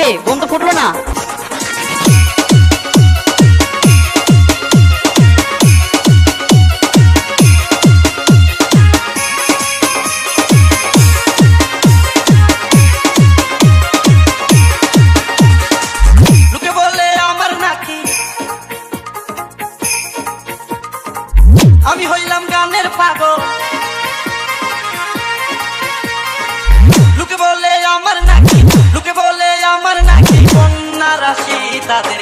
রে, বোম তো ফুটলো না। লোকে বলে আমার নাকি আমি হইলাম গানের পাগল। লোকে বলে আমার নাকি, লোকে বলে আমার নাকি কন্যা রাশি তাদের